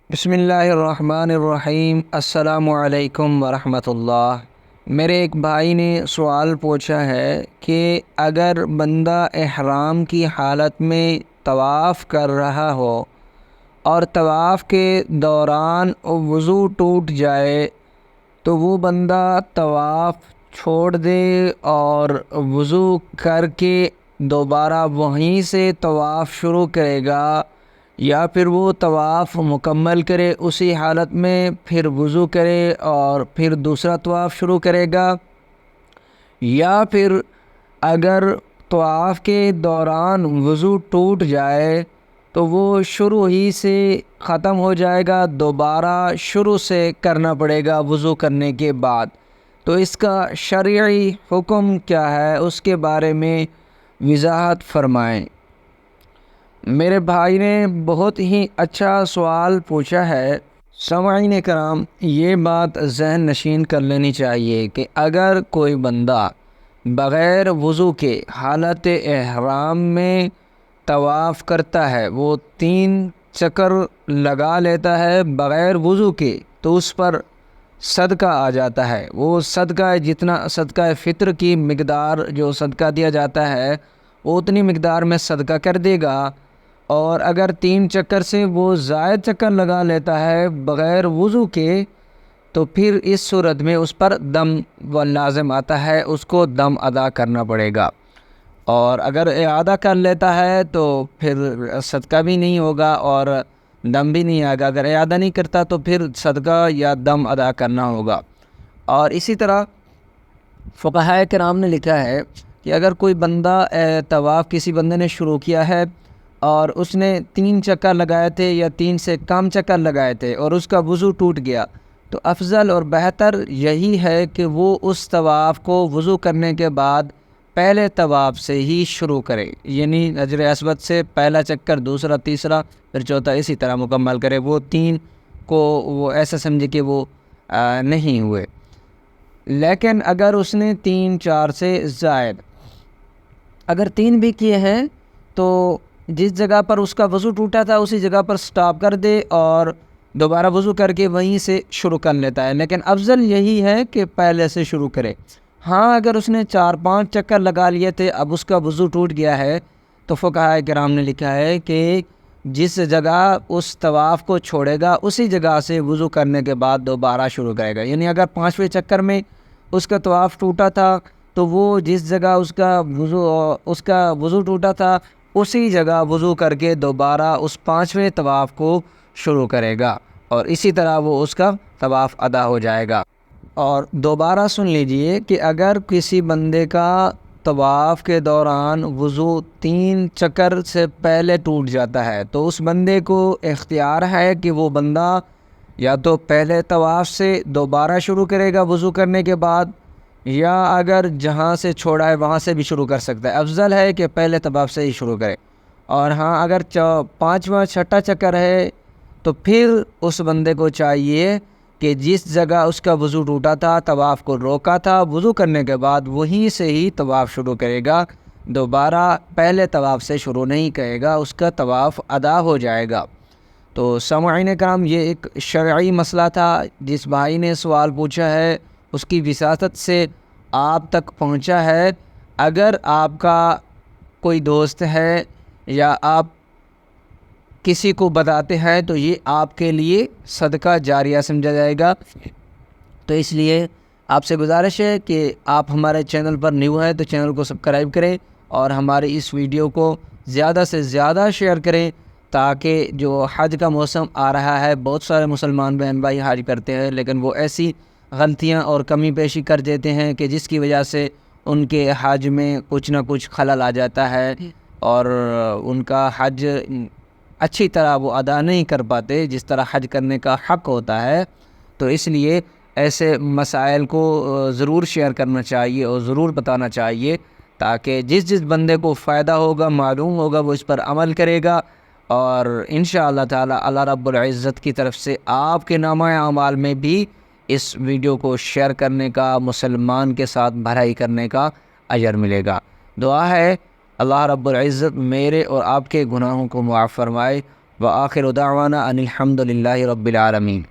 بسم اللہ الرحمن الرحیم۔ السلام علیکم ورحمۃ اللہ۔ میرے ایک بھائی نے سوال پوچھا ہے کہ اگر بندہ احرام کی حالت میں طواف کر رہا ہو اور طواف کے دوران وضو ٹوٹ جائے تو وہ بندہ طواف چھوڑ دے اور وضو کر کے دوبارہ وہیں سے طواف شروع کرے گا، یا پھر وہ طواف مکمل کرے اسی حالت میں، پھر وضو کرے اور پھر دوسرا طواف شروع کرے گا، یا پھر اگر طواف کے دوران وضو ٹوٹ جائے تو وہ شروع ہی سے ختم ہو جائے گا، دوبارہ شروع سے کرنا پڑے گا وضو کرنے کے بعد۔ تو اس کا شرعی حکم کیا ہے، اس کے بارے میں وضاحت فرمائیں۔ میرے بھائی نے بہت ہی اچھا سوال پوچھا ہے۔ سامعین کرام، یہ بات ذہن نشین کر لینی چاہیے کہ اگر کوئی بندہ بغیر وضو کے حالت احرام میں طواف کرتا ہے، وہ 3 چکر لگا لیتا ہے بغیر وضو کے، تو اس پر صدقہ آ جاتا ہے۔ وہ صدقہ جتنا صدقہ فطر کی مقدار جو صدقہ دیا جاتا ہے وہ اتنی مقدار میں صدقہ کر دے گا، اور اگر 3 چکر سے وہ زائد چکر لگا لیتا ہے بغیر وضو کے تو پھر اس صورت میں اس پر دم و لازم آتا ہے، اس کو دم ادا کرنا پڑے گا۔ اور اگر اعادہ کر لیتا ہے تو پھر صدقہ بھی نہیں ہوگا اور دم بھی نہیں آئے گا۔ اگر اعادہ نہیں کرتا تو پھر صدقہ یا دم ادا کرنا ہوگا۔ اور اسی طرح فقہائے کرام نے لکھا ہے کہ اگر کوئی بندہ طواف کسی بندے نے شروع کیا ہے اور اس نے 3 چکر لگائے تھے یا 3 سے کم چکر لگائے تھے اور اس کا وضو ٹوٹ گیا، تو افضل اور بہتر یہی ہے کہ وہ اس طواف کو وضو کرنے کے بعد پہلے طواف سے ہی شروع کرے، یعنی حجر اسود سے پہلا چکر، دوسرا، تیسرا، پھر چوتھا، اسی طرح مکمل کرے۔ وہ 3 کو وہ ایسا سمجھے کہ وہ نہیں ہوئے۔ لیکن اگر اس نے 3 4 سے زائد اگر 3 بھی کیے ہیں تو جس جگہ پر اس کا وضو ٹوٹا تھا اسی جگہ پر سٹاپ کر دے اور دوبارہ وضو کر کے وہیں سے شروع کر لیتا ہے، لیکن افضل یہی ہے کہ پہلے سے شروع کرے۔ ہاں، اگر اس نے 4 5 چکر لگا لیے تھے، اب اس کا وضو ٹوٹ گیا ہے، تو فقہائے کرام نے لکھا ہے کہ جس جگہ اس طواف کو چھوڑے گا اسی جگہ سے وضو کرنے کے بعد دوبارہ شروع کرے گا۔ یعنی اگر 5ویں چکر میں اس کا طواف ٹوٹا تھا تو وہ جس جگہ اس کا وضو ٹوٹا تھا اسی جگہ وضو کر کے دوبارہ اس 5ویں طواف کو شروع کرے گا، اور اسی طرح وہ اس کا طواف ادا ہو جائے گا۔ اور دوبارہ سن لیجئے کہ اگر کسی بندے کا طواف کے دوران وضو 3 چکر سے پہلے ٹوٹ جاتا ہے تو اس بندے کو اختیار ہے کہ وہ بندہ یا تو پہلے طواف سے دوبارہ شروع کرے گا وضو کرنے کے بعد، یا اگر جہاں سے چھوڑا ہے وہاں سے بھی شروع کر سکتا ہے۔ افضل ہے کہ پہلے طواف سے ہی شروع کرے۔ اور ہاں، اگر 5واں 6ٹھا چکر ہے تو پھر اس بندے کو چاہیے کہ جس جگہ اس کا وضو ٹوٹا تھا، طواف کو روکا تھا، وضو کرنے کے بعد وہیں سے ہی طواف شروع کرے گا، دوبارہ پہلے طواف سے شروع نہیں کرے گا، اس کا طواف ادا ہو جائے گا۔ تو سامعین کرام، یہ ایک شرعی مسئلہ تھا۔ جس بھائی نے سوال پوچھا ہے اس کی وساطت سے آپ تک پہنچا ہے۔ اگر آپ کا کوئی دوست ہے یا آپ کسی کو بتاتے ہیں تو یہ آپ کے لیے صدقہ جاریہ سمجھا جائے گا۔ تو اس لیے آپ سے گزارش ہے کہ آپ ہمارے چینل پر نیو ہیں تو چینل کو سبسکرائب کریں اور ہماری اس ویڈیو کو زیادہ سے زیادہ شیئر کریں، تاکہ جو حج کا موسم آ رہا ہے، بہت سارے مسلمان بہن بھائی حج کرتے ہیں لیکن وہ ایسی غلطیاں اور کمی بیشی کر دیتے ہیں کہ جس کی وجہ سے ان کے حج میں کچھ نہ کچھ خلل آ جاتا ہے اور ان کا حج اچھی طرح وہ ادا نہیں کر پاتے جس طرح حج کرنے کا حق ہوتا ہے۔ تو اس لیے ایسے مسائل کو ضرور شیئر کرنا چاہیے اور ضرور بتانا چاہیے، تاکہ جس جس بندے کو فائدہ ہوگا، معلوم ہوگا، وہ اس پر عمل کرے گا، اور انشاءاللہ تعالی اللہ رب العزت کی طرف سے آپ کے نامہ اعمال میں بھی اس ویڈیو کو شیئر کرنے کا، مسلمان کے ساتھ بھلائی کرنے کا اجر ملے گا۔ دعا ہے اللہ رب العزت میرے اور آپ کے گناہوں کو معاف فرمائے۔ وآخر دعوانا ان الحمد للہ رب العالمین۔